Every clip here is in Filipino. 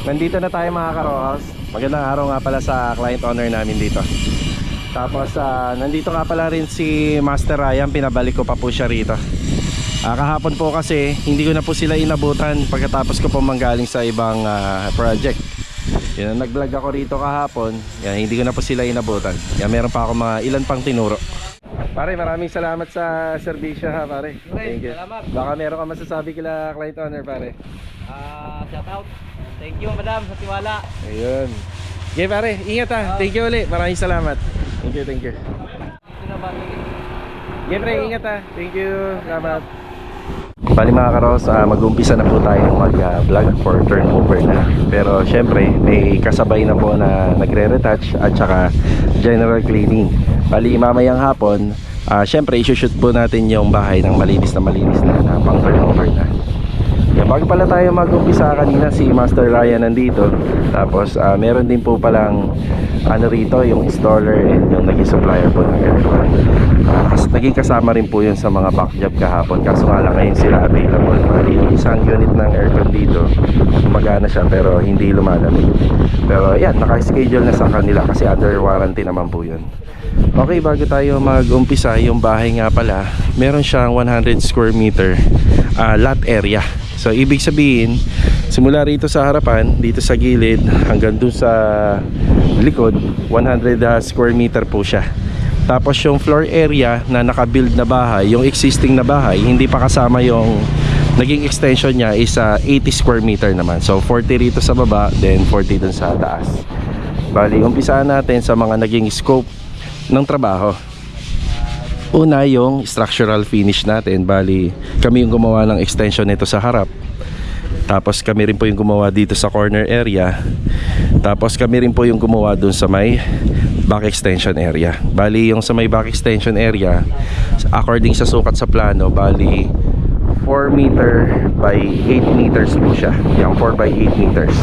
Nandito na tayo mga karohas. Magandang araw nga pala sa client owner namin dito. Tapos nandito nga pala rin si Master Ryan. Pinabalik ko pa po siya rito. Kahapon po kasi hindi ko na po sila inabutan pagkatapos ko po manggaling sa ibang project. Yan, nag-vlog ako rito kahapon. Yan, hindi ko na po sila inabutan. Yan, meron pa ako mga ilan pang tinuro. Pare, maraming salamat sa serbisyo ha pare. Thank you. Salamat. Baka meron ka masasabi kila client owner pare. Shout out. Thank you madam sa tiwala. Ayun. Okay pare, ingat ha. Thank you ulit. Maraming salamat. Thank you, thank you. Ito na ba? Okay pre, ingat ha. Thank you. Salamat. Bali mga karos, mag-umpisa na po tayong mag-vlog for turnover na. Pero syempre, may kasabay na po na nagre-retouch at saka general cleaning. Bali mamayang hapon, syempre isushoot po natin yung bahay ng malinis na pang turnover na. Yan, bago pala tayo mag-umpisa, kanina si Master Ryan nandito. Tapos meron din po palang ano rito, yung installer and yung naging supplier po ng aircon. Naging kasama rin po yun sa mga back job kahapon. Kaso nga lang ngayon sila available. Bali yung isang unit ng aircon dito, gumagana siya pero hindi lumalamig. Pero yan, naka-schedule na sa kanila kasi under warranty naman po yun. Okay, bago tayo mag-umpisa, yung bahay nga pala, meron siyang 100 square meter lot area. So ibig sabihin, simula rito sa harapan, dito sa gilid hanggang dun sa likod, 100 square meter po siya. Tapos yung floor area na naka-build na bahay, yung existing na bahay, hindi pa kasama yung naging extension niya is 80 square meter naman. So 40 rito sa baba, then 40 dun sa taas. Bali, umpisahan natin sa mga naging scope ng trabaho. Una, yung structural finish natin. Bali, kami yung gumawa ng extension nito sa harap. Tapos kami rin po yung gumawa dito sa corner area. Tapos kami rin po yung gumawa dun sa may back extension area. Bali, yung sa may back extension area, according sa sukat sa plano, bali 4 meter by 8 meters po siya. Yung 4 by 8 meters.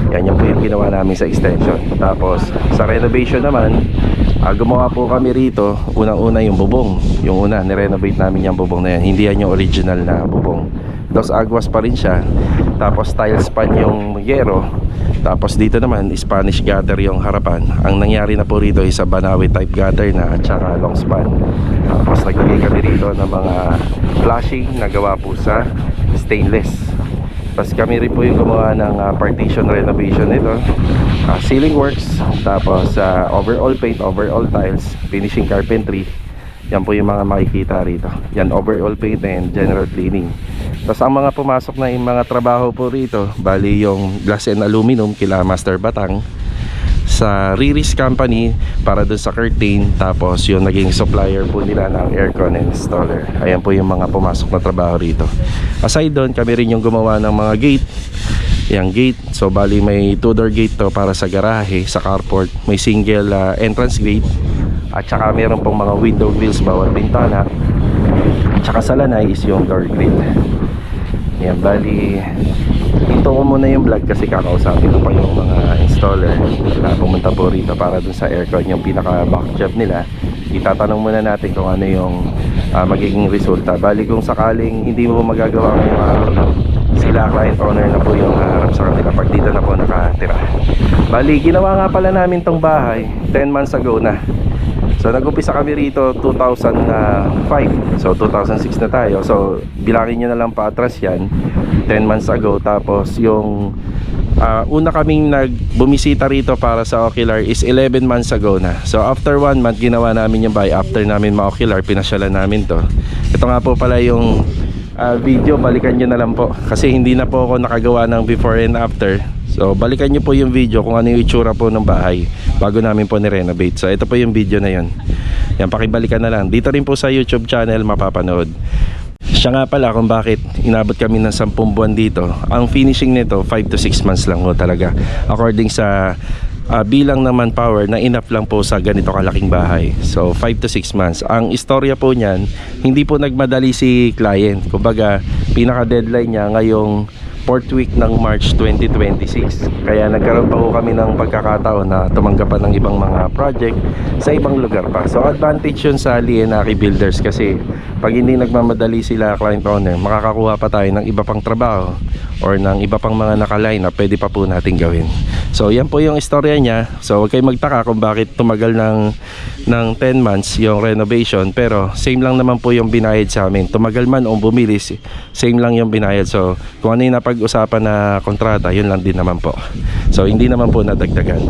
Yan po yung ginawa namin sa extension. Tapos sa renovation naman, gumawa po kami rito. Unang-una yung bubong. Yung una, nirenovate namin yung bubong na yan. Hindi yan yung original na bubong. Dos Aguas pa rin siya. Tapos tiles pan yung yero. Tapos dito naman Spanish gutter yung harapan. Ang nangyari na po rito is Banawi type gutter na at saka long span. Tapos naglagay kami rito ng mga flashing na gawa po sa stainless. Tapos kami rin po yung gumawa ng partition renovation nito, ceiling works, tapos overall paint, overall tiles, finishing carpentry. Yan po yung mga makikita rito. Yan, overall paint and general cleaning. Tapos ang mga pumasok na yung mga trabaho po rito, bali yung glass and aluminum kila Master Batang, sa Riris Company para dun sa curtain, tapos yung naging supplier po nila ng aircon and installer. Ayan po yung mga pumasok na trabaho rito. Aside doon, kami rin yung gumawa ng mga gate. Yung gate, so bali may 2-door gate to para sa garahe, sa carport. May single entrance gate. At saka meron pong mga window grills bawat bintana. At saka sa lanay is yung door grill. Yan, bali hinto ko muna yung vlog kasi kakausapin ko pa yung mga installer na pumunta po rito para dun sa aircon, yung pinaka back job nila. Itatanong muna natin kung ano yung magiging resulta. Bali kung sakaling hindi mo magagawa ngayong araw, sila client owner na po yung harap sa kanila pag dito na po nakatira. Bali ginawa nga pala namin tong bahay 10 months ago na. So nag-umpisa kami rito 2005. So 2006 na tayo. So bilangin nyo na lang pa-atras yan, 10 months ago. Tapos yung una kaming bumisita rito para sa ocular is 11 months ago na. So after 1 month ginawa namin yung bahay. After namin ma-ocular, pinasyalan namin to. Ito nga po pala yung video, balikan nyo na lang po kasi hindi na po ako nakagawa ng before and after. So balikan nyo po yung video kung ano yung itsura po ng bahay bago namin po ni-renovate. So ito po yung video na yun. Yan, pakibalikan na lang. Dito rin po sa YouTube channel mapapanood. Siya nga pala kung bakit inabot kami ng 10 buwan dito. Ang finishing nito 5 to 6 months lang ho talaga. According sa bilang ng manpower na enough lang po sa ganito kalaking bahay. So 5 to 6 months. Ang istorya po niyan, hindi po nagmadali si client. Kumbaga pinaka deadline niya ngayong 4th week ng March 2026. Kaya nagkaroon pa po kami ng pagkakataon na tumanggap pa ng ibang mga project sa ibang lugar pa. So advantage yun sa Lienaki Builders kasi pag hindi nagmamadali sila client owner, makakakuha pa tayo ng iba pang trabaho or ng iba pang mga nakaline na pwede pa po natin gawin. So yan po yung istorya niya. So huwag kayong magtaka kung bakit tumagal ng 10 months yung renovation, pero same lang naman po yung binayad sa amin. Tumagal man o bumilis, same lang yung binayad. So kung ano yung napag-usapan na kontrata, yun lang din naman po. So hindi naman po nadagdagan.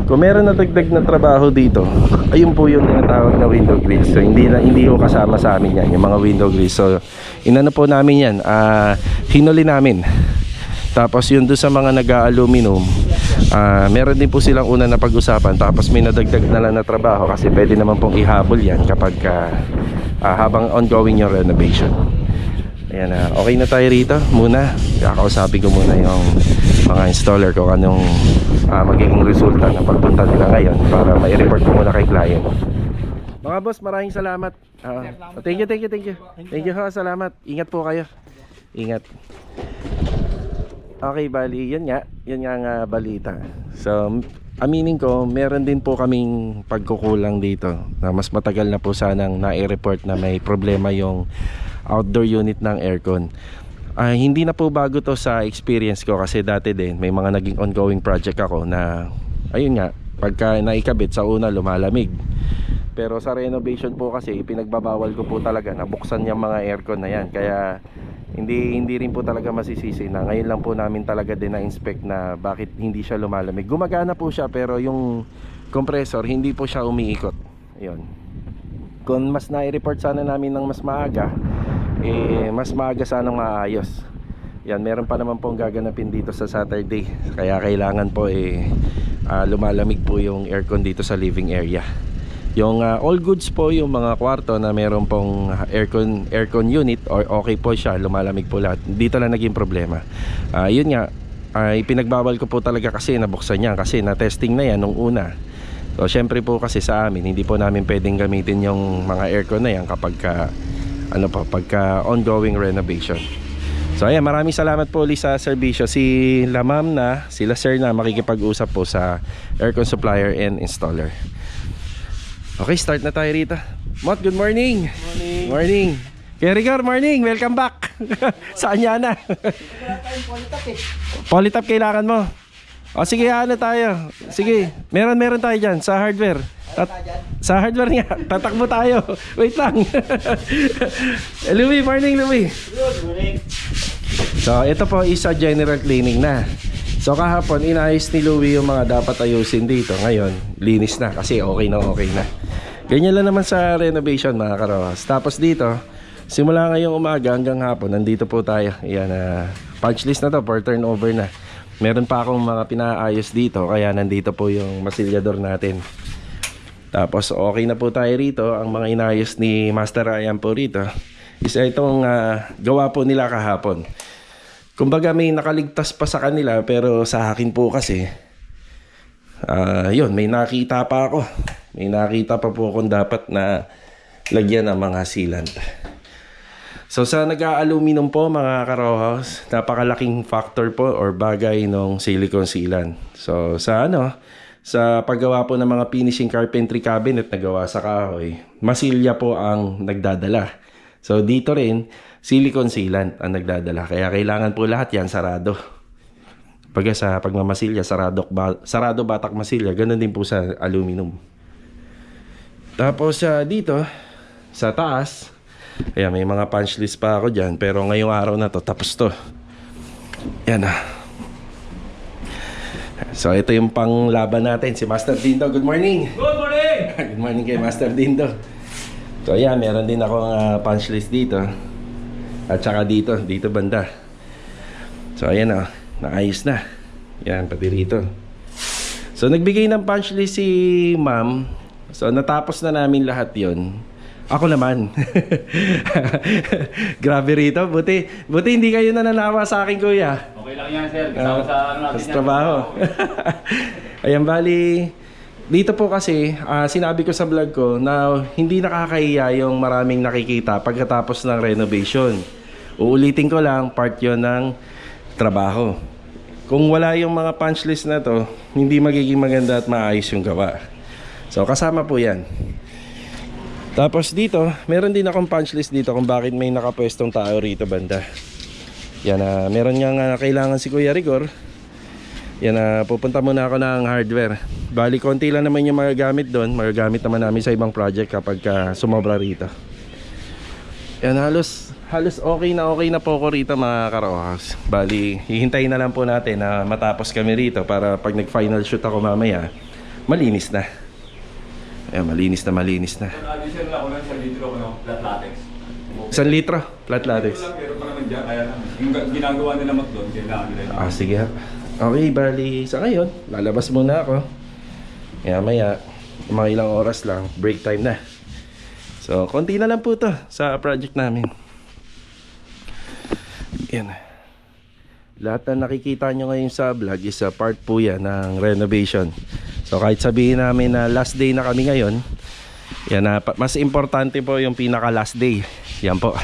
Kung meron nadagdag na trabaho dito, ayun po yung tinatawag na window grills. So hindi ko kasama sa amin yan, yung mga window grills. So inano po namin yan, hinuli namin. Tapos yun doon sa mga nag-aluminum, meron din po silang una na pag-usapan. Tapos may nadagdag na lang na trabaho kasi pwede naman pong ihabol yan kapag habang ongoing yung renovation. Ayan, okay na tayo rito muna. Kakausapin ko muna yung mga installer ko anong magiging resulta ng pagpunta nila ngayon para mai-report ko muna kay client. Mga boss, maraming salamat. Thank you. Thank you ho, salamat. Ingat po kayo. Ingat. Okay, bali, yun nga nga balita. So, aminin ko, meron din po kaming pagkukulang dito na mas matagal na po sanang na-report na may problema yung outdoor unit ng aircon. Hindi na po bago to sa experience ko kasi dati din may mga naging ongoing project ako na ayun nga, pagka naikabit sa una lumalamig. Pero sa renovation po kasi ipinagbabawal ko po talaga na buksan yung mga aircon na yan. Kaya hindi rin po talaga masisisi na ngayon lang po namin talaga din na-inspect na bakit hindi siya lumalamig. Gumagana po siya pero yung compressor hindi po siya umiikot. Ayun. Kung mas na-report sana namin ng mas maaga, mas maaga sanang maayos. Yan, meron pa naman pong gaganapin dito sa Saturday. Kaya kailangan po lumalamig po yung aircon dito sa living area. Yung all goods po, yung mga kwarto na meron pong aircon unit or okay po siya, lumalamig po lahat. Dito lang naging problema. Yun nga, ipinagbawal ko po talaga kasi nabuksan niya kasi na-testing na yan nung una. So syempre po kasi sa amin, hindi po namin pwedeng gamitin yung mga aircon na yan kapag pagka ongoing renovation. So ayan, maraming salamat po ulit sa serbisyo. Si la ma'am na, sila sir na makikipag-usap po sa aircon supplier and installer. Okay, start na tayo rito. Mot, good morning. Morning. Kuya Rigor, morning. Welcome back. Saan yan na? Polytop kailangan mo. O sige, ano tayo? Sige, meron tayo dyan sa hardware. Sa hardware nga, tatakbo tayo. Wait lang. Louie, morning Louie. Good morning. So ito po isa general cleaning na. So kahapon inayos ni Louie yung mga dapat ayusin dito. Ngayon linis na kasi okay na. Ganyan lang naman sa renovation mga karowas. Tapos dito simula ngayong umaga hanggang hapon nandito po tayo. Ayan, punch list na to for turnover na. Meron pa akong mga pinaayos dito kaya nandito po yung masilyador natin. Tapos okay na po tayo rito. Ang mga inayos ni Master Ryan po rito isa itong gawa po nila kahapon. Kumbaga may nakaligtas pa sa kanila pero sa akin po kasi yun, may nakita pa ako. May nakita pa po kung dapat na lagyan ng mga sealant. So sa nag-aluminum po mga karohaus, napakalaking factor po or bagay ng silicone sealant. So sa sa paggawa po ng mga finishing carpentry cabinet na gawa sa kahoy, masilya po ang nagdadala. So dito rin, silicone sealant ang nagdadala. Kaya kailangan po lahat yan sarado. Pagka sa pagmamasilya, sarado batak masilya, ganun din po sa aluminum. Tapos dito, sa taas, ayan, may mga punch list pa ako dyan. Pero ngayong araw na to, tapos to. Yan na. So ito yung panglaban natin, si Master Dindo. Good morning! Good morning! Good morning kay Master Dindo. So ayan, meron din akong punch list dito. At saka dito banda. So ayan na, naayos na. Yan, pati rito. So nagbigay ng punch list si ma'am. So natapos na namin lahat yon. Ako naman. Grabe rito. Buti hindi kayo nananawa sa akin, kuya. Okay lang yan, sir. Kasama sa natin sa trabaho. Ayan, bali dito po kasi sinabi ko sa vlog ko na hindi nakakahiya yung maraming nakikita pagkatapos ng renovation. Uulitin ko lang, part yon ng trabaho. Kung wala yung mga punch list na to, hindi magiging maganda at maayos yung gawa. So kasama po yan. Tapos dito, meron din akong punch list dito kung bakit may nakapwestong tao rito banda. Yan, meron nga kailangan si Kuya Rigor. Yan, pupunta muna ako ng hardware. Bali, konti lang naman yung magagamit doon. Magagamit naman namin sa ibang project kapag sumobra rito. Yan, halos okay na po ako rito mga karohas. Bali, hihintayin na lang po natin na matapos kami rito para pag nag-final shoot ako mamaya, malinis na. Ayan, malinis na. Addition lang ako ng 1 litro flat latex. 1 litro, flat latex. Pero pa naman dyan, kaya lang. Yung ginagawa nila doon, kailangan nila. Sige. Okay, bali sa ngayon, lalabas muna ako. Maya, mga ilang oras lang, break time na. So, konti na lang po to sa project namin. Yan. Lahat na nakikita nyo ngayon sa vlog is a part po yan ng renovation. So, kahit sabihin namin na last day na kami ngayon, yan, mas importante po yung pinaka last day. Yan po.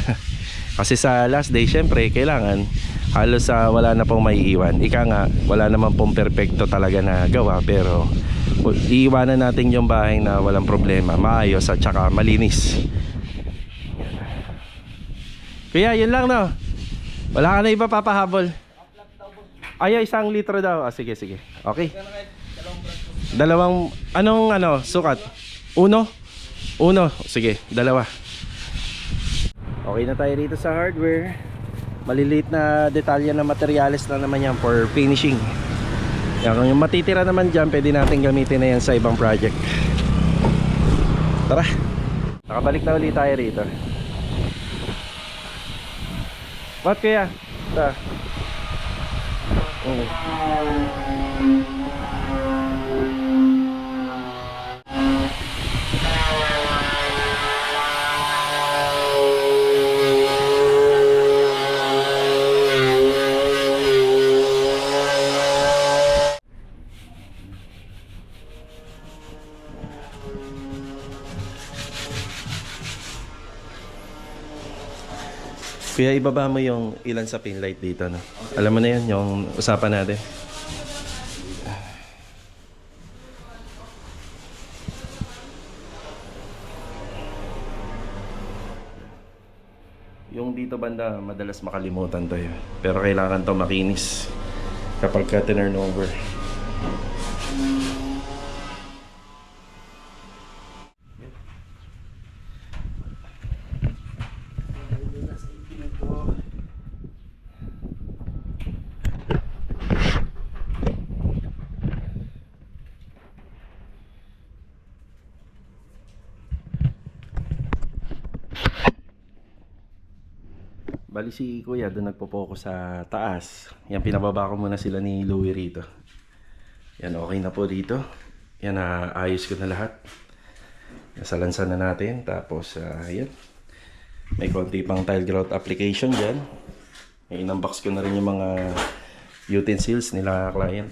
Kasi sa last day, syempre, kailangan halos wala na pong maiiwan. Ika nga, wala naman pong perfecto talaga na gawa, pero iiwanan natin yung bahay na walang problema, maayos at saka malinis. Kuya, yun lang, no? Wala ka na iba papahabol? Ay, 1 litro daw. Sige. Okay. Dalawang, sukat? Uno? Sige, 2. Okay na tayo dito sa hardware. Maliliit na detalye na materyales na naman yan for finishing. Yan, kung yung matitira naman dyan, pwede natin gamitin na yan sa ibang project. Tara, nakabalik na ulit tayo rito. What kaya? Tara. Kuya, ibaba mo yung ilan sa pin light dito, no? Alam mo na yan, yung usapan natin. Yung dito banda, madalas makalimutan to yun. Pero kailangan to makinis kapag ka turn over. Bali si Kuya doon nagpo-focus sa taas. Yan, pinababa ko muna sila ni Louie rito. Yan, okay na po dito. Yan, ayos ko na lahat. Nasalansan na natin. Tapos, yan. May konti pang tile grout application dyan. In-unbox ko na rin yung mga utensils nila client.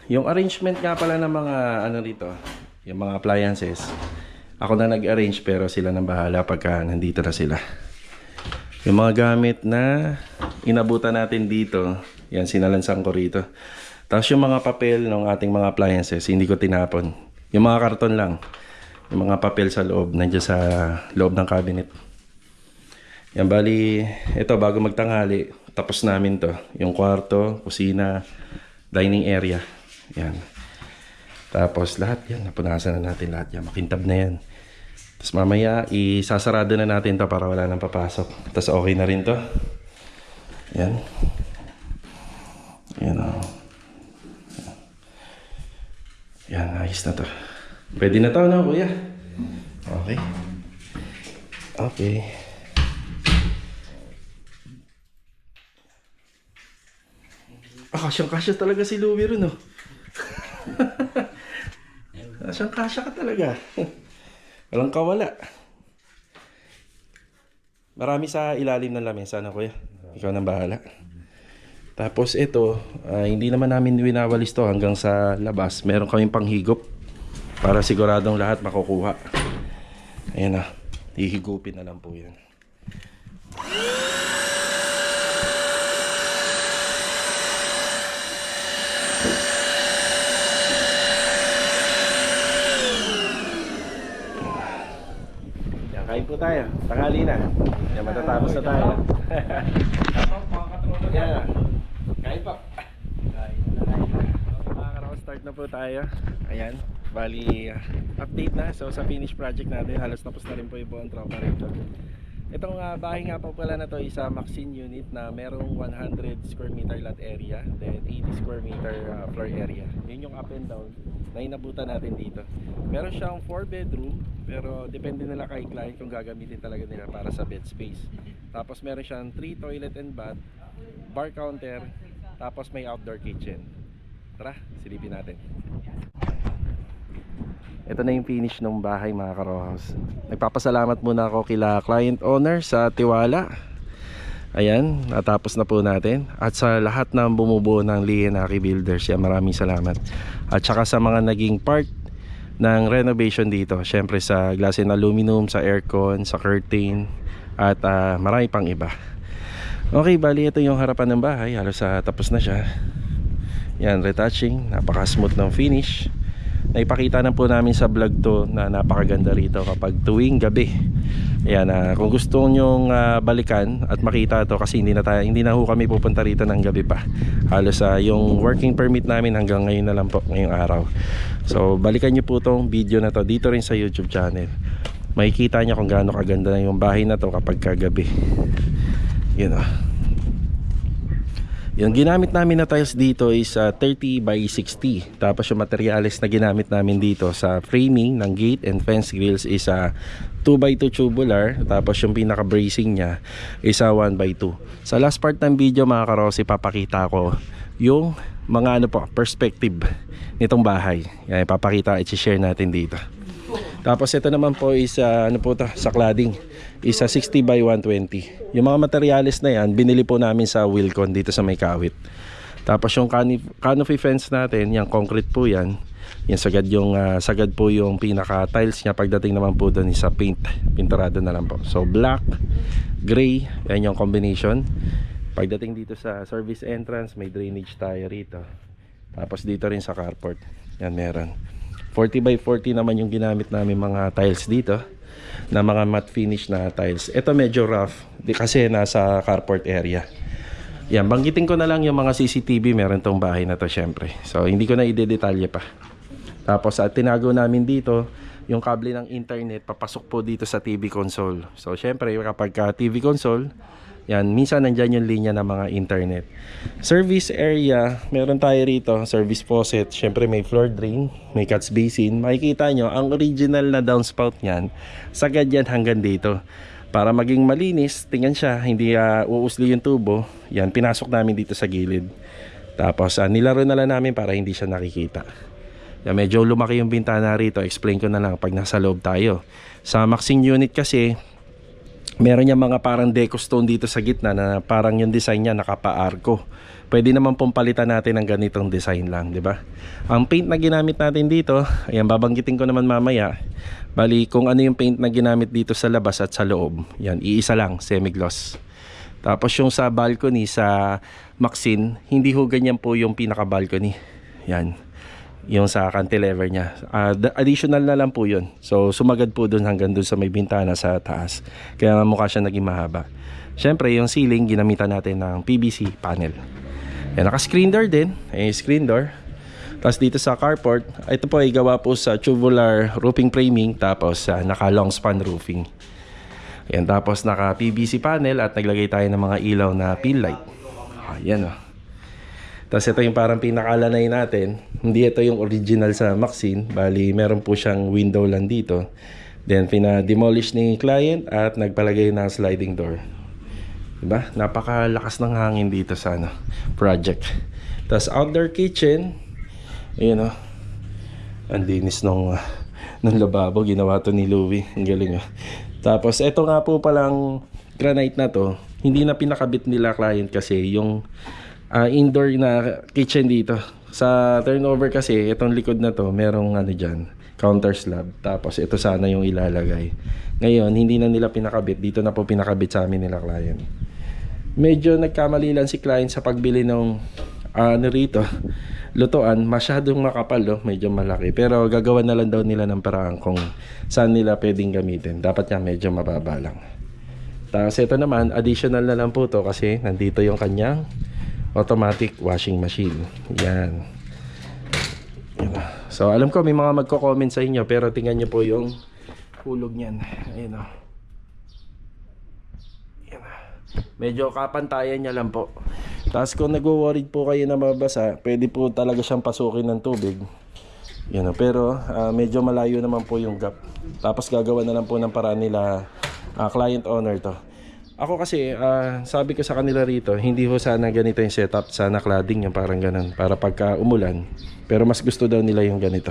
Yung arrangement nga pala ng mga rito, yung mga appliances. Ako na nag-arrange pero sila nang bahala pagka nandito na sila. Yung mga gamit na inabutan natin dito, yan, sinalansan ko rito. Tapos yung mga papel ng ating mga appliances, hindi ko tinapon. Yung mga karton lang. Yung mga papel sa loob, nandiyan sa loob ng cabinet. Yan, bali, ito bago magtanghali, tapos namin to. Yung kwarto, kusina, dining area. Yan. Tapos lahat yan, napunasan na natin lahat yan. Makintab na yan. Tapos mamaya, isasarado na natin to para wala nang papasok. Tapos okay na rin to. Yan. Yan o. Yan, ayos na to. Pwede na to, no, Kuya? Okay. Okay. Kasyang-kasya talaga si Louie rin, no? Kasyang-kasya ka talaga. Walang kawala. Marami sa ilalim ng lamesa na, Kuya. Ikaw nang bahala. Tapos ito, hindi naman namin winawalis to hanggang sa labas. Meron kaming panghigop para siguradong lahat makukuha. Ayan na. Hihigupin na lang po yan. tayo. Tanghali na. Yan, matatapos na tayo. Yeah. Kain pa. Start na po tayo. Ayan. Bali, update na. So sa finish project natin, halos tapos na rin po yung buong tropa rito. Itong bahay nga po pala na to is Maxine unit na merong 100 square meter lot area, then 80 square meter floor area. Yun yung up and down na inabutan natin dito. Meron siyang 4 bedroom, pero depende nila kay client kung gagamitin talaga nila para sa bed space. Tapos meron siyang 3 toilet and bath, bar counter, tapos may outdoor kitchen. Tara, silipin natin. Ito na yung finish ng bahay mga karohas. Nagpapasalamat muna ako kila client owner sa tiwala. Ayan, natapos na po natin. At sa lahat ng bumubuo ng Lienaki Builders, maraming salamat. At saka sa mga naging part ng renovation dito. Syempre sa glass and aluminum, sa aircon, sa curtain, at marami pang iba. Okay, bali ito yung harapan ng bahay. Halos tapos na siya. Yan, retouching. Napaka-smooth ng finish. Naipakita na po namin sa vlog to na napakaganda rito kapag tuwing gabi. Ayan, kung gusto nyong balikan at makita to, kasi hindi na ho kami pupunta rito ng gabi pa. Halos yung working permit namin hanggang ngayon na lang po, ngayong araw. So balikan nyo po tong video na to dito rin sa YouTube channel. Makikita nyo kung gaano kaganda yung bahay na to kapag kagabi. Yun o. Yung ginamit namin na tiles dito is 30 by 60. Tapos yung materials na ginamit namin dito sa framing ng gate and fence grills is 2 by 2 tubular. Tapos yung pinaka bracing nya is 1 by 2. Sa last part ng video mga karosi, papakita ko yung mga perspective nitong bahay. Yan, papakita at i-share natin dito. Tapos ito naman po is sa cladding is 60 by 120. Yung mga materials na yan binili po namin sa Wilcon dito sa May Kawit. Tapos yung canopy fence natin, yung concrete po yan. Yan sagad po yung pinaka tiles niya. Pagdating naman po doon is pinturado na lang po. So black, gray, yan yung combination. Pagdating dito sa service entrance, may drainage tayo rito. Tapos dito rin sa carport, yan meron. 40 by 40 naman yung ginamit namin mga tiles dito, na mga matte finish na tiles. Ito medyo rough kasi nasa carport area. Yan, banggitin ko na lang yung mga CCTV meron tong bahay na to syempre. So hindi ko na i-detalye pa. Tapos tinago namin dito yung kable ng internet papasok po dito sa TV console. So syempre kapag TV console, yan, minsan nandyan yung linya ng mga internet. Service area, meron tayo rito, service faucet. Syempre may floor drain, may catch basin. Makikita nyo, ang original na downspout nyan, sagad yan hanggang dito. Para maging malinis, tingnan siya, hindi uusli yung tubo. Yan, pinasok namin dito sa gilid. Tapos nilaro na lang namin para hindi siya nakikita. Yan, medyo lumaki yung bintana rito. Explain ko na lang pag nasa loob tayo. Sa Maxine unit kasi, meron niya mga parang deco stone dito sa gitna na parang yung design niya nakapa-arco. Pwede naman pong palitan natin ng ganitong design lang, di ba? Ang paint na ginamit natin dito, ayan, babanggitin ko naman mamaya. Bali, kung ano yung paint na ginamit dito sa labas at sa loob. Yan, iisa lang, semi-gloss. Tapos yung sa balcony sa Maxine, hindi ho ganyan po yung pinaka-balcony. Yan. Yung sa cantilever niya, additional na lang po yun. So sumagad po dun hanggang dun sa may bintana sa taas. Kaya mukha siya naging mahaba. Syempre yung ceiling ginamitan natin ng PVC panel. Yan, naka-screen door din. Screen door. Tapos dito sa carport, ito po ay gawa po sa tubular roofing framing. Tapos naka long span roofing. Yan, tapos naka PVC panel at naglagay tayo ng mga ilaw na pin light. Yan o. Tapos ito yung parang pinakalanay natin. Hindi ito yung original sa Maxine. Bali, meron po siyang window lang dito. Then, pina-demolish ni client at nagpalagay ng sliding door. Diba? Napakalakas ng hangin dito sa project. Tapos outdoor kitchen. Ayan o. Ang linis nung lababo. Ginawa to ni Louie. Ang galing o. Tapos ito nga po palang granite na to. Hindi na pinakabit nila client kasi yung indoor na kitchen dito. Sa turnover kasi, itong likod na to, merong dyan, counter slab. Tapos ito sana yung ilalagay. Ngayon, hindi na nila pinakabit. Dito na po pinakabit sa amin nila client. Medyo nagkamali lang si client sa pagbili ng ano rito, lutuan, masyadong makapal, no? Medyo malaki. Pero gagawa na lang daw nila ng paraan kung saan nila pwedeng gamitin. Dapat nga medyo mababa lang. Tapos ito naman, additional na lang po to kasi nandito yung kanyang automatic washing machine. Yan. Yan. So alam ko may mga magko-comment sa inyo, pero tingnan nyo po yung hulog niyan. Ayun o. Yan. Medyo kapantayan niya lang po. Tapos kung nagwo-worried po kayo na mabasa, pwede po talaga siyang pasukin ng tubig. Yan o. Pero medyo malayo naman po yung gap. Tapos gagawa na lang po ng paraan nila client owner to. Ako kasi sabi ko sa kanila rito, hindi ho sana ganito yung setup, sana cladding yung parang ganun para pagka umulan. Pero mas gusto daw nila yung ganito.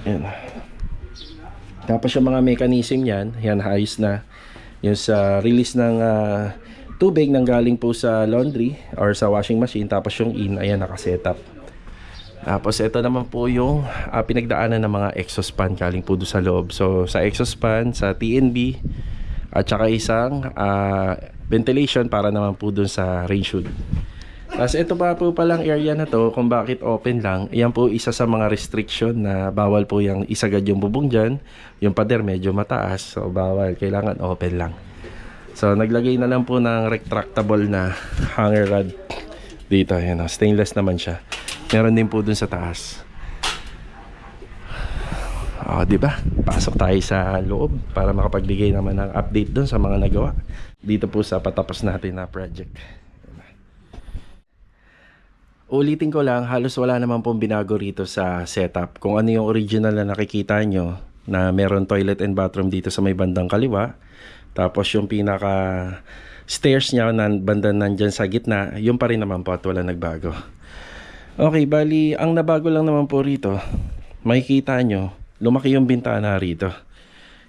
Yan. Tapos yung mga mechanism yan, yan ayos na. Yung sa release ng tubig nang galing po sa laundry or sa washing machine, tapos yung in, ayan nakasetup. Tapos ito naman po yung pinagdaanan ng mga exhaust fan galing po doon sa loob. So sa exhaust fan, sa TNB, at saka isang ventilation para naman po doon sa range hood. Tapos ito pa po palang area na to kung bakit open lang. Yan po isa sa mga restriction na bawal po yung isagad yung bubong dyan. Yung pader medyo mataas, so bawal, kailangan open lang. So naglagay na lang po ng retractable na hanger rod dito. Yan, stainless naman siya. Meron din po dun sa taas. Di ba? Pasok tayo sa loob para makapagbigay naman ng update dun sa mga nagawa dito po sa patapos natin na project. Ulitin ko lang, halos wala naman pong binago rito sa setup. Kung ano yung original na nakikita nyo, na meron toilet and bathroom dito sa may bandang kaliwa. Tapos yung pinaka stairs niya na banda nandyan sa gitna, yung pa rin naman po at wala nagbago. Okay, bali, ang nabago lang naman po rito, makikita nyo, lumaki yung bintana rito.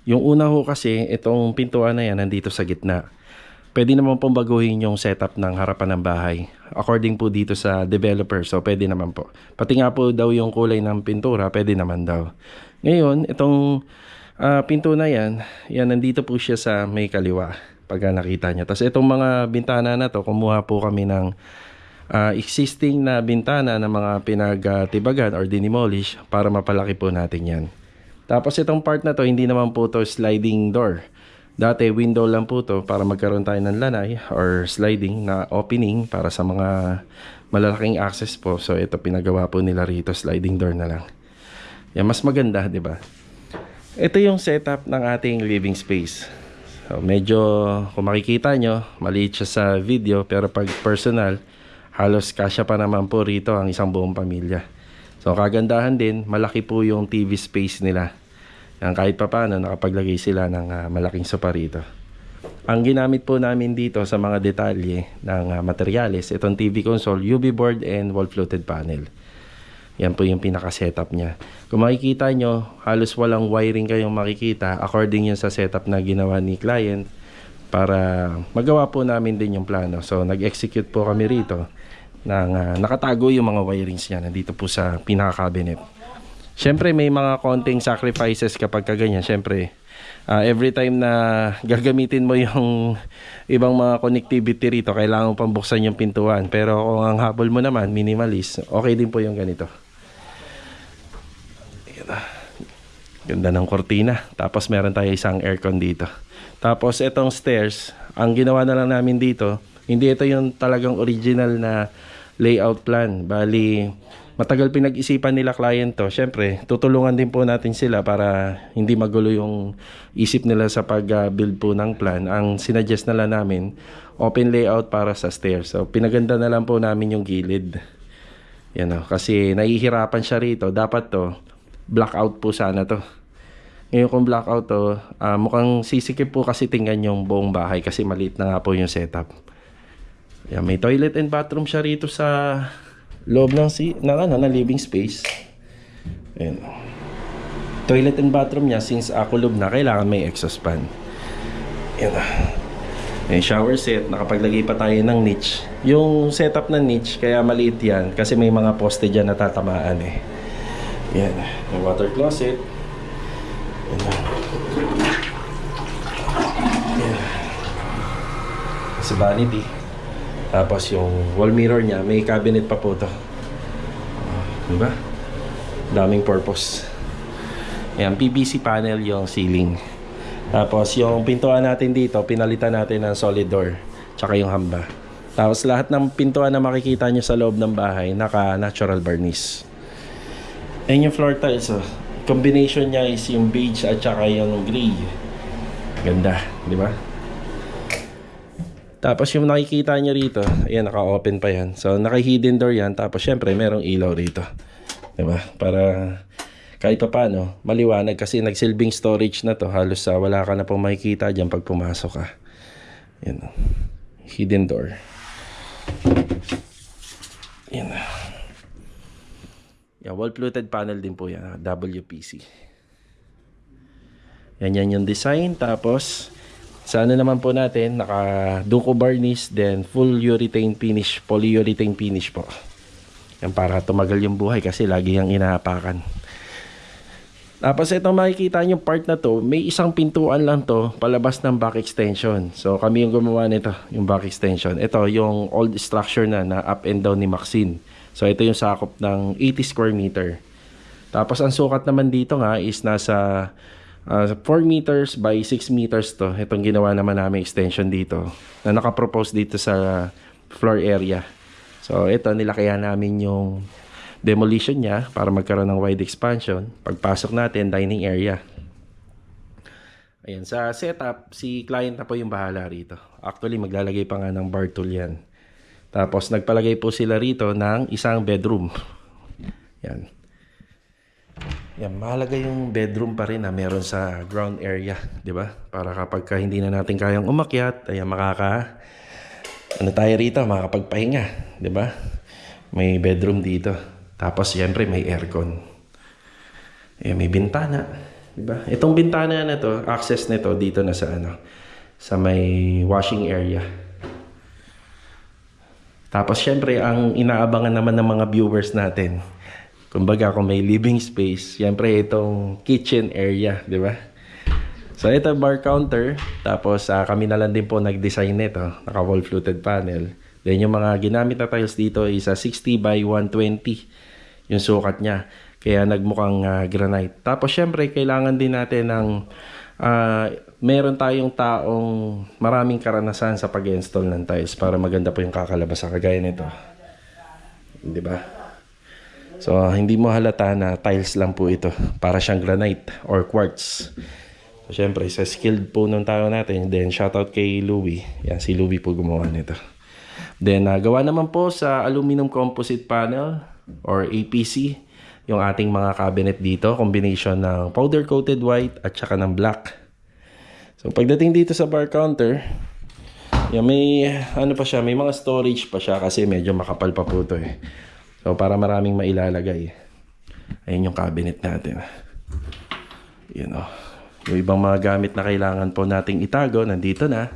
Yung una ho kasi, itong pintuan na yan nandito sa gitna. Pwede naman pong baguhin yung setup ng harapan ng bahay. According po dito sa developer, so pwede naman po. Pati nga po daw yung kulay ng pintura, pwede naman daw. Ngayon, itong pinto na yan, nandito po siya sa may kaliwa, pagka nakita nyo. Tapos itong mga bintana na to, kumuha po kami ng existing na bintana na mga pinagtibagan or dinimolish para mapalaki po natin yan. Tapos itong part na to, hindi naman po to sliding door. Dati window lang po to para magkaroon tayo ng lanay or sliding na opening para sa mga malalaking access po. So ito pinagawa po nila rito, sliding door na lang. Yan, mas maganda, di ba? Ito yung setup ng ating living space. So medyo kung makikita nyo, maliit siya sa video, pero pag personal, halos kasya pa naman po rito ang isang buong pamilya. So kagandahan din, malaki po yung TV space nila. Yan, kahit pa paano nakapaglagay sila ng malaking sofa rito. Ang ginamit po namin dito sa mga detalye ng materyales, itong TV console, UV board and wall fluted panel. Yan po yung pinaka-setup niya. Kung makikita nyo, halos walang wiring kayong makikita according yun sa setup na ginawa ni client para magawa po namin din yung plano. So nag-execute po kami rito ng nakatago yung mga wirings niya nandito po sa pinaka-cabinet. Siyempre may mga konting sacrifices kapag kaganyan. Siyempre every time na gagamitin mo yung ibang mga connectivity rito, kailangan mo pang buksan yung pintuan. Pero kung ang habol mo naman minimalist, okay din po yung ganito. Ganda ng kortina. Tapos meron tayo isang aircon dito. Tapos itong stairs, ang ginawa na lang namin dito, hindi ito yung talagang original na layout plan. Bali, matagal pinag-isipan nila client to. Siyempre, tutulungan din po natin sila para hindi magulo yung isip nila sa pag-build po ng plan. Ang sinuggest na lang namin, open layout para sa stairs. So, pinaganda na lang po namin yung gilid. Yan o, kasi nahihirapan siya rito. Dapat to, blackout po sana to. Ngayon kung blackout to, mukhang sisikip po kasi tingnan yung buong bahay kasi maliit na nga po yung setup. Yan, may toilet and bathroom siya rito sa loob ng living space. Ayan. Toilet and bathroom niya, since kulob na, kailangan may exhaust fan. Ayan. May shower set, nakapaglagay pa tayo ng niche. Yung setup ng niche, kaya maliit yan kasi may mga poste dyan na tatamaan eh. Ayan. May water closet. Ayan. Ayan. Sa vanity. Tapos yung wall mirror niya, may cabinet pa po to. Diba? Daming purpose. Ayan, PVC panel yung ceiling. Tapos yung pintuan natin dito, pinalitan natin ng solid door. Tsaka yung hamba. Tapos lahat ng pintuan na makikita nyo sa loob ng bahay, naka natural varnish. Ayan yung floor tiles. Combination niya is yung beige at tsaka yung gray. Ganda, di ba? Tapos yung nakikita nyo rito, ayan, naka-open pa yan. So naka-hidden door yan. Tapos syempre merong ilaw rito. Di ba? Para kahit pa paano, maliwanag kasi nagsilbing storage na to. Halos wala ka na pong makikita dyan pag pumasok ka. Yan. Hidden door. Yan. Yeah, wall fluted panel din po yan. WPC. Yan yung design. Tapos sa ano naman po natin, naka Duco varnish, then full urethane finish, polyurethane finish po. Yan para tumagal yung buhay kasi lagi yung inaapakan. Tapos itong makikita nyo part na to, may isang pintuan lang to palabas ng back extension. So kami yung gumawa nito, yung back extension. Ito yung old structure na up and down ni Maxine. So ito yung sakop ng 80 square meter. Tapos ang sukat naman dito nga is nasa 4 meters by 6 meters to. Itong ginawa naman namin extension dito na nakapropose dito sa floor area. So ito nilakayan namin yung demolition niya para magkaroon ng wide expansion. Pagpasok natin, dining area. Ayan, sa setup, si client na po yung bahala rito. Actually, maglalagay pa nga ng bar tool yan. Tapos, nagpalagay po sila rito ng isang bedroom. Yan. Yan, mahalaga yung bedroom pa rin na meron sa ground area. Diba? Para kapag hindi na natin kayang umakyat, ayan, tayo rito, makakapagpahinga. Diba? May bedroom dito. Tapos, siyempre, may aircon. Eh, may bintana. Diba? Itong bintana na to, access nito dito na sa sa may washing area. Tapos, siyempre, ang inaabangan naman ng mga viewers natin, kumbaga, kung may living space, siyempre, itong kitchen area. Diba? So, ito bar counter. Tapos, kami na lang din po nag-design nito. Naka-wall fluted panel. Then, yung mga ginamit na tiles dito is 60 by 120. Yung sukat niya. Kaya nagmukhang granite. Tapos syempre kailangan din natin ng meron tayong taong maraming karanasan sa pag-install ng tiles para maganda po yung kakalabas sa kagaya nito. 'Di ba? So hindi mo halata na tiles lang po ito. Para siyang granite or quartz. So syempre sa skilled po nung tao natin. Then shoutout kay Louie. Yan, si Louie po gumawa nito. Then gawa naman po sa aluminum composite panel or APC yung ating mga cabinet dito, combination ng powder coated white at saka ng black. So pagdating dito sa bar counter, yan, may pa siya, may mga storage pa siya kasi medyo makapal pa po ito eh. So para maraming mailalagay. Ayun yung cabinet natin. Yan yung ibang mga gamit na kailangan po nating itago nandito na.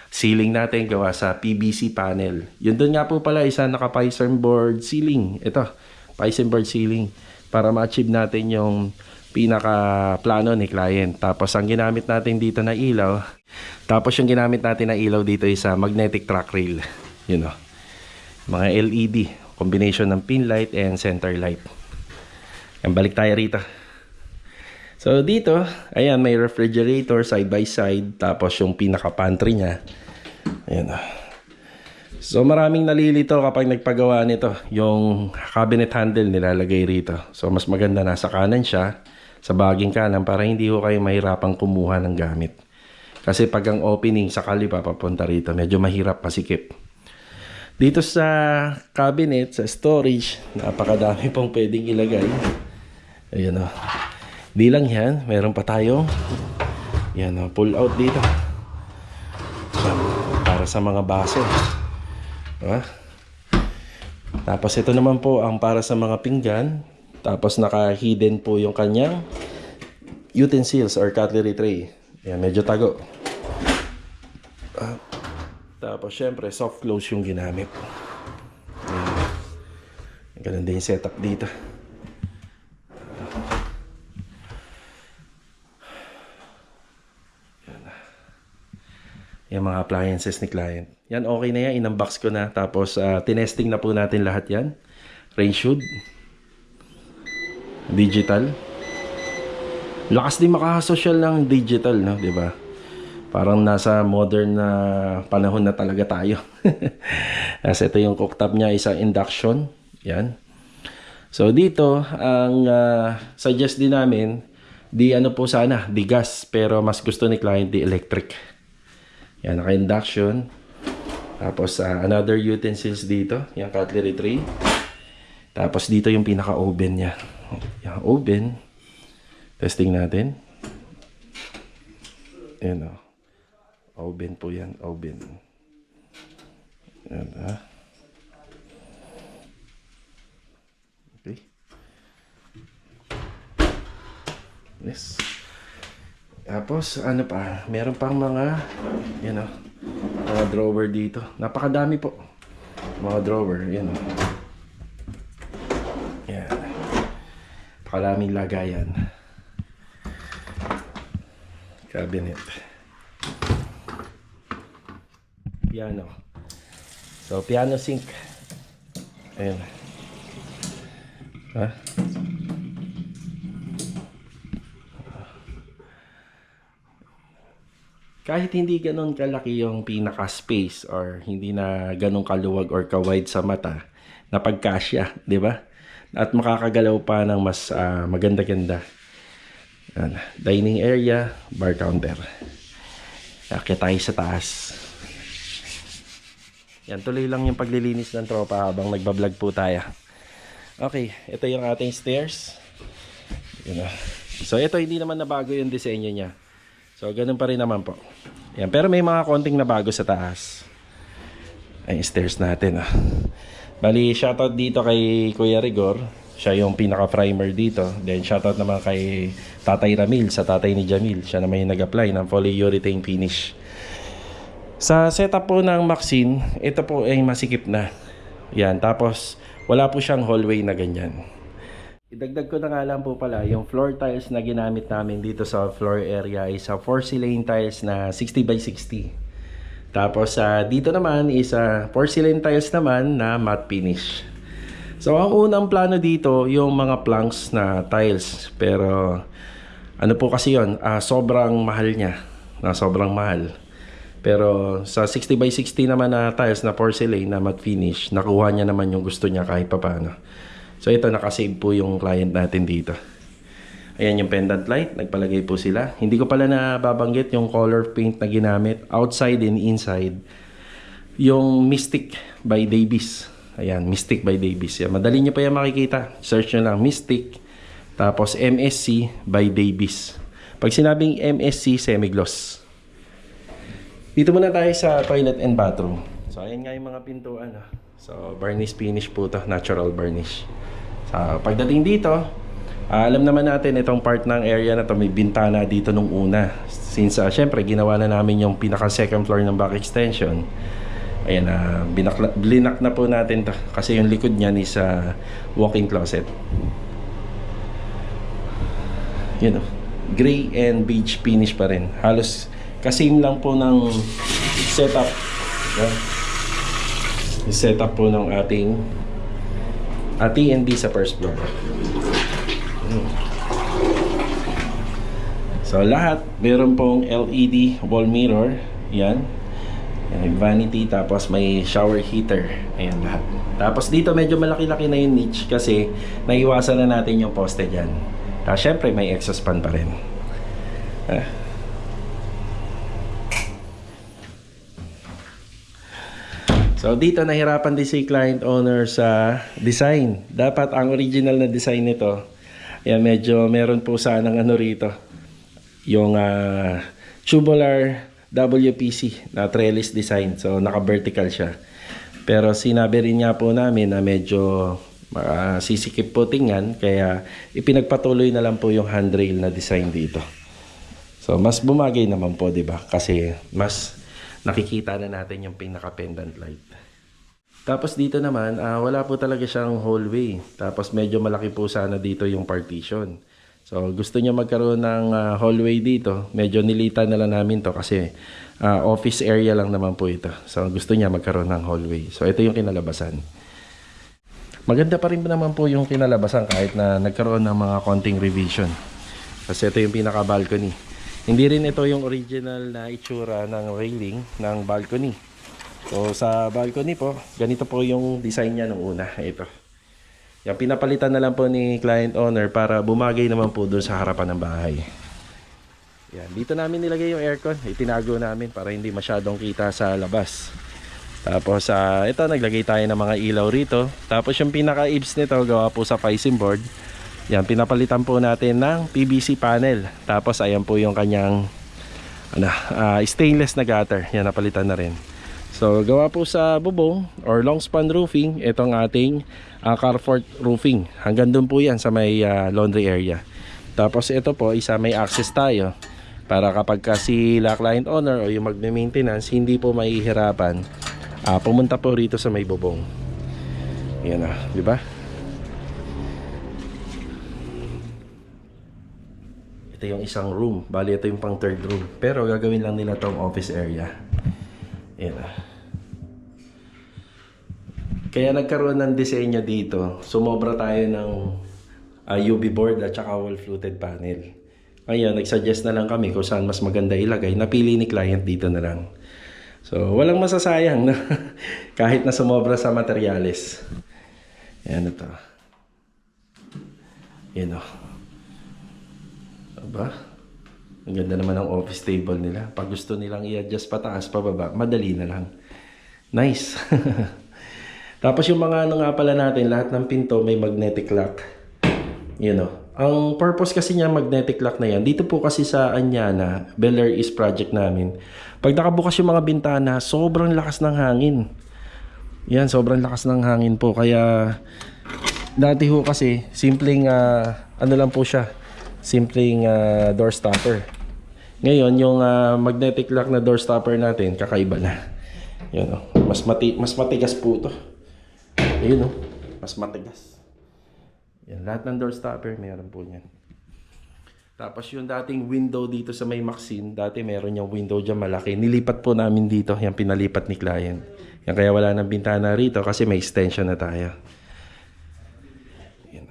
Ceiling natin gawa sa PVC panel. Yun doon nga po pala isa naka-Pisum board ceiling. Ito, Pisum board ceiling para ma-achieve natin yung pinaka-plano ni client. Tapos ang ginamit natin dito na ilaw. Tapos yung ginamit natin na ilaw dito is magnetic track rail. Yun mga LED, combination ng pin light and center light. Yan, balik tayo rito. So dito, ayan, may refrigerator side by side. Tapos yung pinaka-pantry niya. Ayan. So maraming nalilito kapag nagpagawa nito. Yung cabinet handle nilalagay rito. So mas maganda nasa kanan siya, sa baging kanan, para hindi ko kayo mahirapang kumuha ng gamit. Kasi pag ang opening sa kaliwa papunta rito, medyo mahirap pasikip. Dito sa cabinet, sa storage, napakadami pong pwedeng ilagay. Ayan Di lang yan, meron pa tayong pull out dito. Para sa mga baso. Diba? Tapos ito naman po ang para sa mga pinggan. Tapos naka-hidden po yung kanyang utensils or cutlery tray. Ayan, medyo tago. Tapos syempre soft close yung ginamit. Ganun din yung setup dito. Yan, mga appliances ni client. Yan, okay na yan. Inunbox ko na. Tapos, tinesting na po natin lahat yan. Range hood. Digital. Lakas din makasosyal ng digital, no? Diba? Parang nasa modern na panahon na talaga tayo. As ito yung cooktop niya, isang induction. Yan. So, dito, ang suggest din namin, di gas. Pero mas gusto ni client, di electric. Yan, naka-induction. Tapos, another utensils dito. Yung cutlery tray. Tapos, dito yung pinaka-oven niya. Yung oven. Testing natin. Yan, o. Oven po yan. Oven. Yan, Okay. Yes. Tapos, ano pa? Meron pang mga, yan o, mga drawer dito. Napakadami po. Mga drawer, yan o. Yan. Napakadaming lagayan. Cabinet. Piano. So, piano sink. Ayan. Ha? Kahit hindi ganun kalaki yung pinaka-space or hindi na ganun kaluwag or ka-wide sa mata, napagkasya, di ba? At makakagalaw pa ng mas maganda-ganda. Dining area, bar counter. Akit tayo sa taas. Yan, tuloy lang yung paglilinis ng tropa habang nagbablog po tayo. Okay, ito yung ating stairs. Yan. So ito hindi naman nabago yung disenyo niya. So, ganun pa rin naman po. Yan. Pero may mga konting nabago sa taas. Ay, stairs natin. Bali, shoutout dito kay Kuya Rigor. Siya yung pinaka-primer dito. Then, shoutout naman kay Tatay Ramil, sa tatay ni Jamil. Siya naman yung nag-apply ng polyurethane finish. Sa setup po ng Maxine, ito po ay masikip na. Yan. Tapos, wala po siyang hallway na ganyan. Idagdag ko na nga lang po pala, yung floor tiles na ginamit namin dito sa floor area is porcelain tiles na 60 by 60. Tapos dito naman is porcelain tiles naman na matte finish. So ang unang plano dito, yung mga planks na tiles. Pero ano po kasi yun, sobrang mahal niya. Sobrang mahal. Pero sa 60 by 60 naman na tiles na porcelain na matte finish, nakuha niya naman yung gusto niya kahit papaano. So ito, nakasave po yung client natin dito. Ayan yung pendant light, nagpalagay po sila. Hindi ko pala nababanggit yung color paint na ginamit, outside and inside. Yung Mystic by Davis. Ayan, Mystic by Davis. Yan, madali nyo pa yan makikita. Search nyo lang, Mystic. Tapos MSC by Davis. Pag sinabing MSC, semi-gloss. Dito muna tayo sa toilet and bathroom. So ayan nga yung mga pintuan. So varnish finish po to, natural varnish. So pagdating dito, alam naman natin itong part ng area na to may bintana dito nung una. Since syempre ginawa na namin yung pinaka second floor ng back extension. Ayan, blinak na po natin to kasi yung likod niyan is walk-in closet. Yun, gray and beige finish pa rin. Halos kasing lang po ng setup. Setup po ng ating T&D sa first floor. So lahat meron pong LED wall mirror. Yan. Vanity, tapos may shower heater. Ayan lahat. Tapos dito medyo malaki-laki na yung niche kasi naiwasan na natin yung poste dyan. Tapos syempre may exhaust fan pa rin. So dito nahirapan din si client owner sa design. Dapat ang original na design nito, yan medyo meron po sanang ano rito. Yung tubular WPC na trellis design. So naka-vertical siya. Pero sinabi rin nga po namin na medyo sisikip po tingnan, kaya ipinagpatuloy na lang po yung handrail na design dito. So mas bumagay naman po, 'di ba? Kasi mas nakikita na natin yung pinaka-pendant light. Tapos dito naman, wala po talaga siyang hallway. Tapos medyo malaki po sana dito yung partition. So gusto niya magkaroon ng hallway dito. Medyo nilitan na lang namin to kasi office area lang naman po ito. So gusto niya magkaroon ng hallway. So ito yung kinalabasan. Maganda pa rin naman po yung kinalabasan kahit na nagkaroon ng mga konting revision. Kasi ito yung pinaka-balcony. Hindi rin ito yung original na itsura ng railing ng balcony. So sa balcony po, ganito po yung design niya nung una. Ito. Yung pinapalitan na lang po ni client owner para bumagay naman po doon sa harapan ng bahay. Yan, dito namin nilagay yung aircon. Itinago namin para hindi masyadong kita sa labas. Tapos ito, naglagay tayo ng mga ilaw rito. Tapos yung pinaka-ibs nito gawa po sa facing board. Yan, pinapalitan po natin ng PVC panel. Tapos ayan po yung kanyang stainless na gutter. Yan, napalitan na rin. So gawa po sa bubong or long span roofing, itong ating carport roofing. Hanggang doon po yan sa may laundry area. Tapos ito po, isa may access tayo para kapag si client owner o yung magme-maintenance, hindi po mahihirapan pumunta po rito sa may bubong. Yan na, di ba? Ito yung isang room. Bali, ito yung pang third room. Pero gagawin lang nila tong office area. Yan na. Kaya nagkaroon ng disenyo dito. Sumobra tayo ng UV board at saka wall fluted panel. Ngayon, nagsuggest na lang kami kung saan mas maganda ilagay. Napili ni client dito na lang. So, walang masasayang na kahit na sumobra sa materyales. Yan ito. Yan o. Aba? Ang ganda naman ng office table nila. Pag gusto nilang i-adjust pataas, pababa, madali na lang. Nice. Tapos yung mga nga pala natin, lahat ng pinto may magnetic lock. You know. Ang purpose kasi niya magnetic lock na yan, dito po kasi sa Anyana, Bel Air East project namin, pag nakabukas yung mga bintana, sobrang lakas ng hangin. Yan, sobrang lakas ng hangin po. Kaya, dati ho kasi, simpleng, ano lang po siya, simpleng door stopper. Ngayon, yung magnetic lock na door stopper natin, kakaiba na. Yan, mas matigas po ito. Ayun, mas matigas. Yan, lahat ng door stopper, meron po yan. Tapos yung dating window dito sa may Maxine, dati meron yung window dyan malaki. Nilipat po namin dito, yung pinalipat ni client. Yan, kaya wala nang bintana rito kasi may extension na tayo. Yan.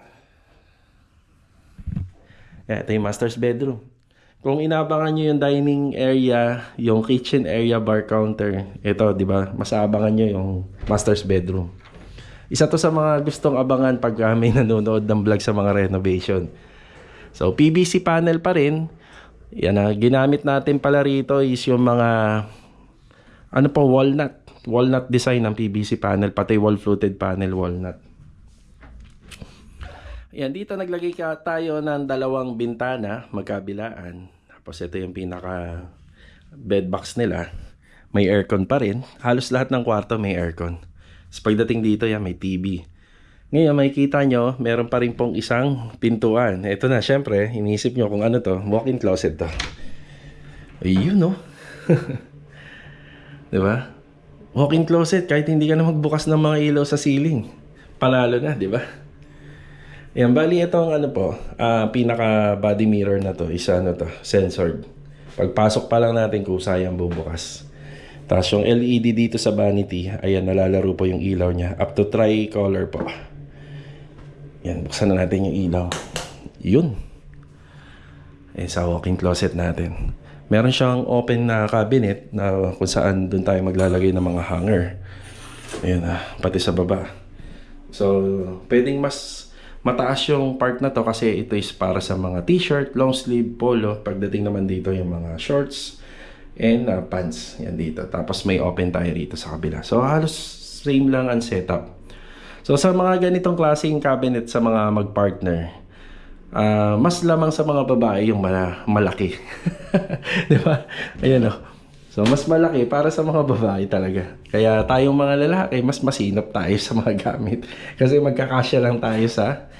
Yan, ito yung master's bedroom. Kung inabangan nyo yung dining area, yung kitchen area, bar counter, ito, di ba? Mas abangan nyo yung master's bedroom. Isa to sa mga gustong abangan pag may nanonood ng vlog sa mga renovation. So, PVC panel pa rin. Yan na, ginamit natin pala rito is yung mga, walnut. Walnut design ng PVC panel, pati wall fluted panel, walnut. Yan, dito naglagay tayo ng dalawang bintana, magkabilaan. Tapos ito yung pinaka bed box nila. May aircon pa rin. Halos lahat ng kwarto may aircon. So, pagdating dito, yan, may TV. Ngayon, makikita nyo, meron pa rin pong isang pintuan. Ito na, syempre, iniisip nyo kung ano to. Walk-in closet to. Ayun, no? Diba? Walk-in closet, kahit hindi ka na magbukas ng mga ilaw sa ceiling. Panalo na, diba? Yan, bali itong pinaka body mirror na to. Isa censored. Pagpasok pa lang natin kung sayang bubukas. Tapos yung LED dito sa vanity, ayan, nalalaro po yung ilaw niya. Up to tricolor po. Yan, buksan na natin yung ilaw. Yun. Sa walk-in closet natin. Meron siyang open na cabinet na kung saan doon tayo maglalagay ng mga hanger. Ayan, pati sa baba. So, pwedeng mas mataas yung part na to kasi ito is para sa mga t-shirt, long sleeve, polo. Pagdating naman dito yung mga shorts and pants. Yan dito. Tapos may open tayo rito sa kabila. So, halos same lang ang setup. So sa mga ganitong klaseng cabinet sa mga mag-partner, mas lamang sa mga babae yung malaki. Di ba? Ayan o. So mas malaki para sa mga babae talaga. Kaya tayong mga lalaki, mas masinop tayo sa mga gamit. Kasi magkakasya lang tayo sa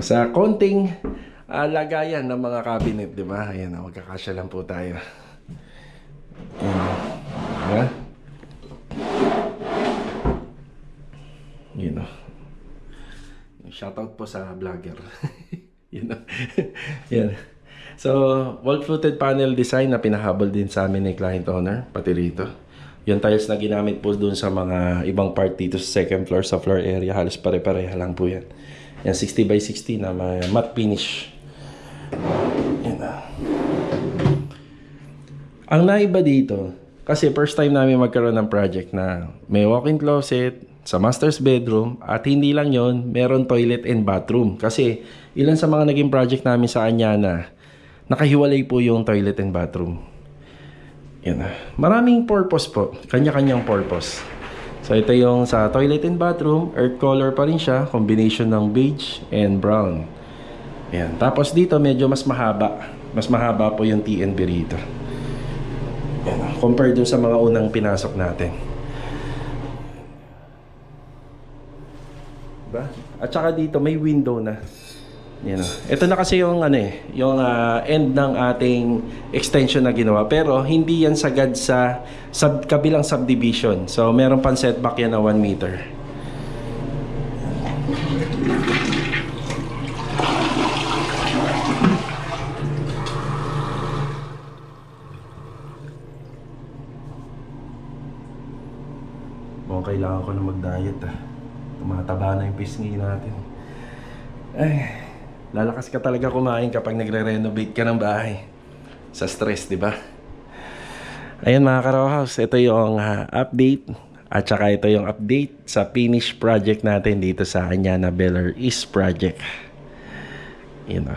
sa konting lagayan ng mga cabinet, di ba? Ayan o, magkakasya lang po tayo. Ayan. You know. Shoutout po sa vlogger. You know. Yan. So, wall-fluted panel design na pinahabol din sa amin ni client owner, pati rito. Yung tiles na ginamit po dun sa mga ibang part dito sa second floor, sa floor area, halos pare-pareha lang po yan. Yan, 60 by 60 na may matte finish. Yan na. Ang naiba dito, kasi first time namin magkaroon ng project na may walk-in closet sa master's bedroom at hindi lang yon, meron toilet and bathroom. Kasi ilan sa mga naging project namin sa Anyana, nakahiwalay po yung toilet and bathroom. Yan na. Maraming purpose po, kanya-kanyang purpose. So ito yung sa toilet and bathroom, earth color pa rin siya, combination ng beige and brown. Yan. Tapos dito medyo mas mahaba. Mas mahaba po yung TNB rito. Yan. Compared dun sa mga unang pinasok natin. Diba? At saka dito may window na. Yan. Ito na kasi yung yung end ng ating extension na ginawa, pero hindi yan sagad sa kabilang subdivision. So meron pang setback yan na 1 meter. Mukhang kailangan ko na mag-diet Tumataba na yung pisngi natin. Ay, lalakas ka talaga kumain kapag nagre-renovate ka ng bahay. Sa stress, di ba? Ayan mga ka-row house, ito yung update. At saka ito yung update sa finish project natin dito sa Anyana Bel-Air East project. Yun o.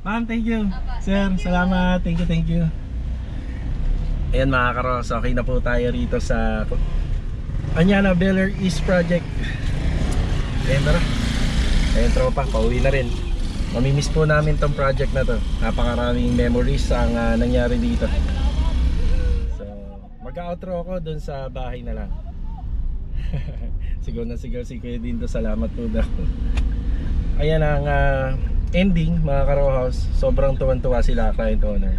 Ma'am, thank you. Sir, salamat. Thank you. Ayan mga ka-rows, okay na po tayo rito sa Anyana Bel-Air East project. Ayan tara. Ayan tropa, pauwi na rin. Mamimiss po namin tong project na to. Napakaraming memories ang nangyari dito. So, mag-outro ako dun sa bahay na lang. Sigaw na sigaw si Kuya Dindo, salamat po daw. Ayan ang ending mga ka-row house. Sobrang tuwan-tuwa sila client owner.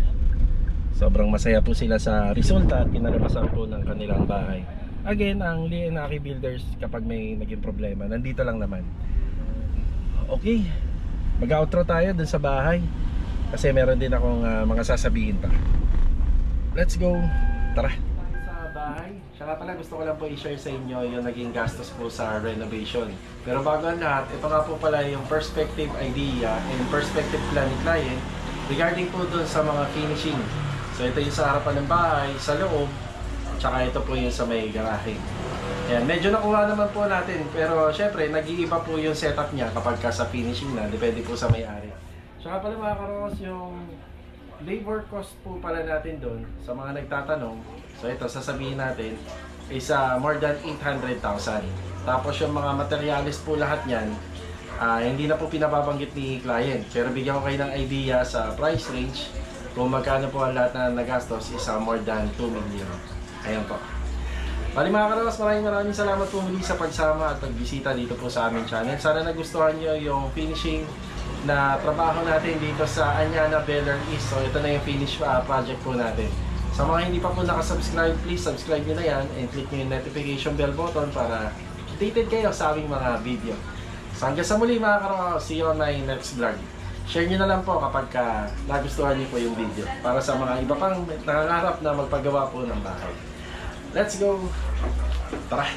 Sobrang masaya po sila sa resulta at kinalabasan po ng kanilang bahay. Again, ang Lee and Aki Builders, kapag may naging problema, nandito lang naman. Okay, mag-outro tayo dun sa bahay kasi meron din akong mga sasabihin pa. Let's go, tara. Sa bahay, siya nga pala gusto ko lang po i-share sa inyo yung naging gastos po sa renovation. Pero bago ang lahat, ito nga po pala yung perspective idea and perspective plan ni client regarding po dun sa mga finishing. So ito yung sa harapan ng bahay, sa loob, tsaka ito po yung sa may garahe. Ayan, medyo nakuha naman po natin, pero syempre nag-iiba po yung setup niya kapag ka sa finishing na, depende po sa may-ari. Tsaka pala mga ka-rows, yung labor cost po pala natin doon, sa mga nagtatanong, so ito sasabihin natin, is more than 800,000. Tapos yung mga materialis po lahat niyan, hindi na po pinababanggit ni client, pero bigyan ko kayo ng idea sa price range kung magkano po ang lahat na nagastos is more than 2 million. Ayan po. Bali mga ka-rows, maraming salamat po muli sa pagsama at pagbisita dito po sa aming channel. Sana nagustuhan nyo yung finishing na trabaho natin dito sa Anyana Bel-Air East. So ito na yung finish project po natin. Sa mga hindi pa po nakasubscribe, please subscribe nyo na yan and click nyo yung notification bell button para updated kayo sa aming mga video. So hanggang sa muli mga ka-rows, see you on my next vlog. Share nyo na lang po kapag nagustuhan nyo po yung video para sa mga iba pang nangangarap na magpagawa po ng bahay. Let's go! Tara!